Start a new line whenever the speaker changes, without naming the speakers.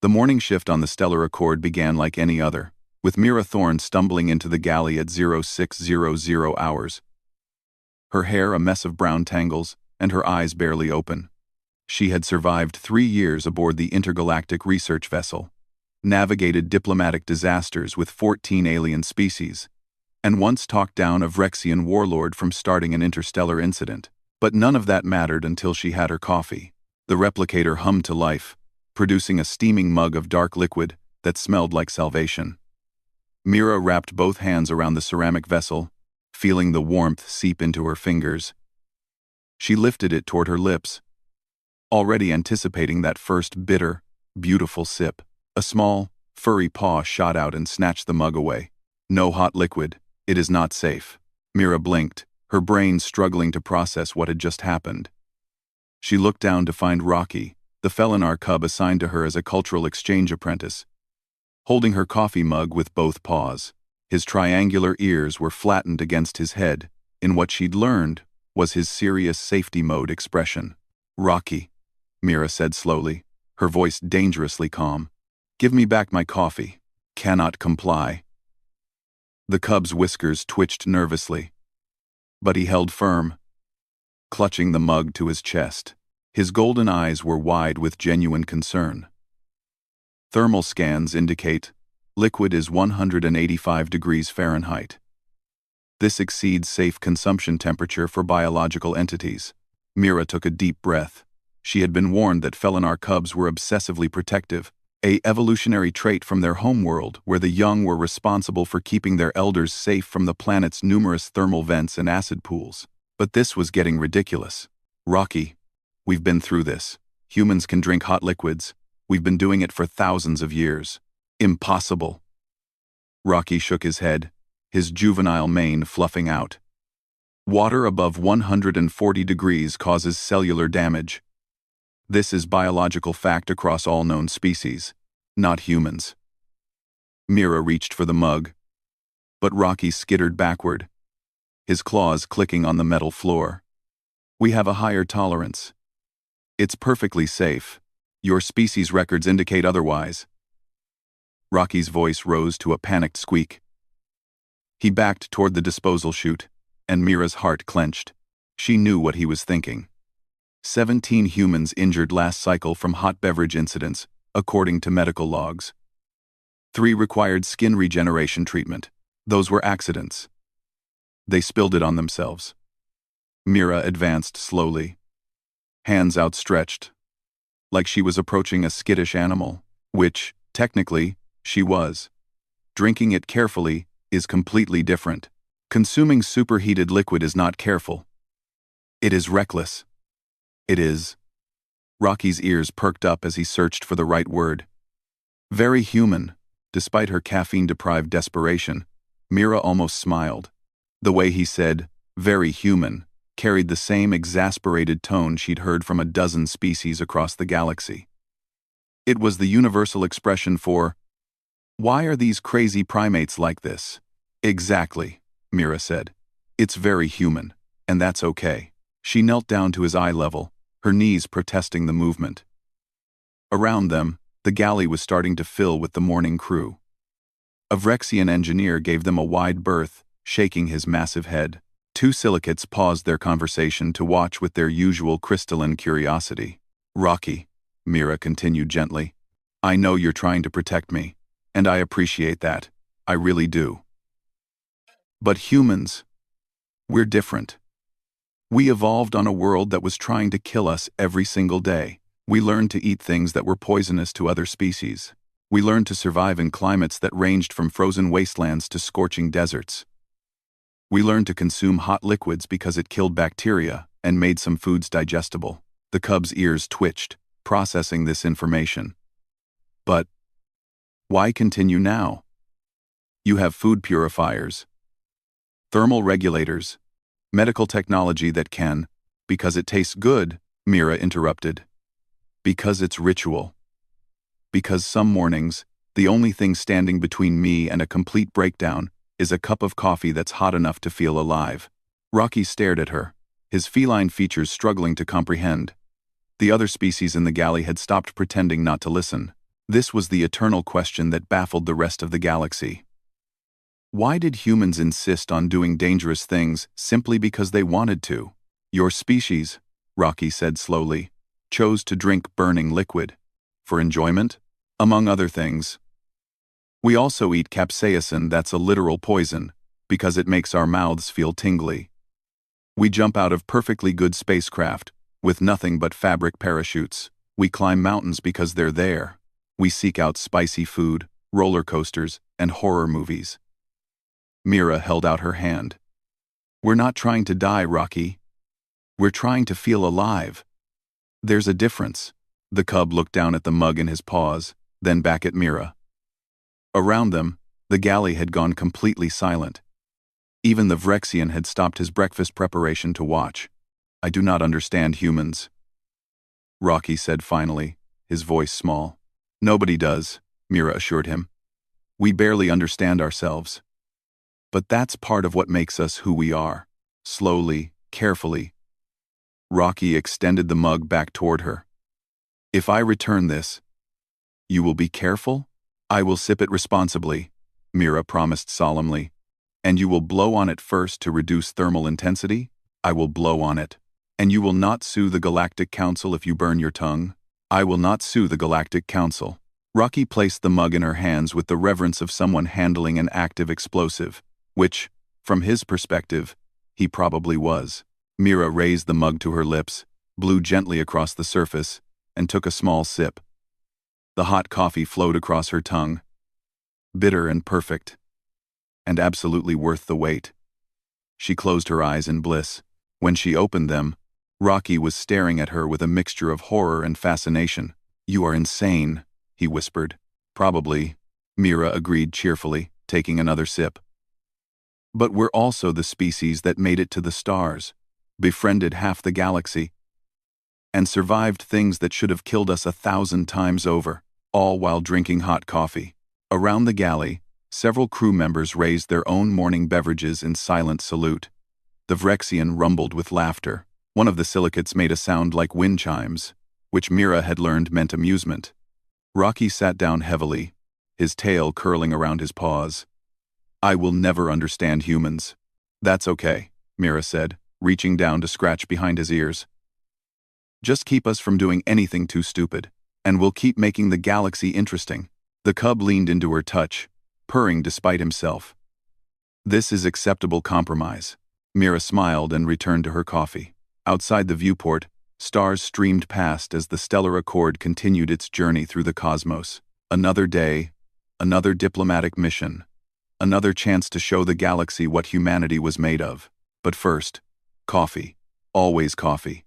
The morning shift on the Stellar Accord began like any other, with Mira Thorne stumbling into the galley at 0600 hours. Her hair a mess of brown tangles, and her eyes barely open. She had survived 3 years aboard the intergalactic research vessel, navigated diplomatic disasters with 14 alien species, and once talked down a Vrexian warlord from starting an interstellar incident. But none of that mattered until she had her coffee. The replicator hummed to life, producing a steaming mug of dark liquid that smelled like salvation. Mira wrapped both hands around the ceramic vessel, feeling the warmth seep into her fingers. She lifted it toward her lips, already anticipating that first bitter, beautiful sip. A small, furry paw shot out and snatched the mug away. "No hot liquid. It is not safe." Mira blinked, her brain struggling to process what had just happened. She looked down to find Rocky, the Felinar cub assigned to her as a cultural exchange apprentice, holding her coffee mug with both paws. His triangular ears were flattened against his head, in what she'd learned was his serious safety mode expression. "Rocky," Mira said slowly, her voice dangerously calm. "Give me back my coffee." "Cannot comply." The cub's whiskers twitched nervously, but he held firm, clutching the mug to his chest. His golden eyes were wide with genuine concern. "Thermal scans indicate liquid is 185 degrees Fahrenheit. This exceeds safe consumption temperature for biological entities." Mira took a deep breath. She had been warned that Felinar cubs were obsessively protective, a evolutionary trait from their homeworld where the young were responsible for keeping their elders safe from the planet's numerous thermal vents and acid pools. But this was getting ridiculous. "Rocky, we've been through this. Humans can drink hot liquids. We've been doing it for thousands of years." "Impossible." Rocky shook his head, his juvenile mane fluffing out. "Water above 140 degrees causes cellular damage. This is biological fact across all known species, not humans." Mira reached for the mug, but Rocky skittered backward, his claws clicking on the metal floor. "We have a higher tolerance. It's perfectly safe. Your species records indicate otherwise." Rocky's voice rose to a panicked squeak. He backed toward the disposal chute, and Mira's heart clenched. She knew what he was thinking. 17 humans injured last cycle from hot beverage incidents, according to medical logs. 3 required skin regeneration treatment. Those were accidents. They spilled it on themselves. Mira advanced slowly, hands outstretched, like she was approaching a skittish animal, which, technically, she was. Drinking it carefully is completely different. Consuming superheated liquid is not careful. It is reckless. It is. Rocky's ears perked up as he searched for the right word. Very human. Despite her caffeine-deprived desperation, Mira almost smiled. The way he said, "very human," carried the same exasperated tone she'd heard from a dozen species across the galaxy. It was the universal expression for, "Why are these crazy primates like this?" "Exactly," Mira said. "It's very human, and that's okay." She knelt down to his eye level, her knees protesting the movement. Around them, the galley was starting to fill with the morning crew. A Vrexian engineer gave them a wide berth, shaking his massive head. 2 silicates paused their conversation to watch with their usual crystalline curiosity. "Rocky," Mira continued gently, "I know you're trying to protect me, and I appreciate that. I really do. But humans, we're different. We evolved on a world that was trying to kill us every single day. We learned to eat things that were poisonous to other species. We learned to survive in climates that ranged from frozen wastelands to scorching deserts. We learned to consume hot liquids because it killed bacteria and made some foods digestible." The cub's ears twitched, processing this information. "But why continue now? You have food purifiers, thermal regulators, medical technology that can—" "Because it tastes good," Mira interrupted. "Because it's ritual. Because some mornings, the only thing standing between me and a complete breakdown is a cup of coffee that's hot enough to feel alive." Rocky stared at her, his feline features struggling to comprehend. The other species in the galley had stopped pretending not to listen. This was the eternal question that baffled the rest of the galaxy. Why did humans insist on doing dangerous things simply because they wanted to? Your species, Rocky said slowly, chose to drink burning liquid. For enjoyment? Among other things. We also eat capsaicin, that's a literal poison, because it makes our mouths feel tingly. We jump out of perfectly good spacecraft, with nothing but fabric parachutes. We climb mountains because they're there. We seek out spicy food, roller coasters, and horror movies. Mira held out her hand. We're not trying to die, Rocky. We're trying to feel alive. There's a difference. The cub looked down at the mug in his paws, then back at Mira. Around them, the galley had gone completely silent. Even the Vrexian had stopped his breakfast preparation to watch. I do not understand humans, Rocky said finally, his voice small. Nobody does, Mira assured him. We barely understand ourselves. But that's part of what makes us who we are. Slowly, carefully. Rocky extended the mug back toward her. If I return this, you will be careful? I will sip it responsibly, Mira promised solemnly. And you will blow on it first to reduce thermal intensity? I will blow on it. And you will not sue the Galactic Council if you burn your tongue? I will not sue the Galactic Council. Rocky placed the mug in her hands with the reverence of someone handling an active explosive, which, from his perspective, he probably was. Mira raised the mug to her lips, blew gently across the surface, and took a small sip. The hot coffee flowed across her tongue. Bitter and perfect. And absolutely worth the wait. She closed her eyes in bliss. When she opened them, Rocky was staring at her with a mixture of horror and fascination. You are insane, he whispered. Probably, Mira agreed cheerfully, taking another sip. But we're also the species that made it to the stars, befriended half the galaxy, and survived things that should have killed us 1,000 times over, all while drinking hot coffee. Around the galley, several crew members raised their own morning beverages in silent salute. The Vrexian rumbled with laughter. One of the silicates made a sound like wind chimes, which Mira had learned meant amusement. Rocky sat down heavily, his tail curling around his paws. I will never understand humans. That's okay, Mira said, reaching down to scratch behind his ears. Just keep us from doing anything too stupid, and we'll keep making the galaxy interesting. The cub leaned into her touch, purring despite himself. This is acceptable compromise. Mira smiled and returned to her coffee. Outside the viewport, stars streamed past as the stellar accord continued its journey through the cosmos. Another day, another diplomatic mission, another chance to show the galaxy what humanity was made of. But first, coffee. Always coffee.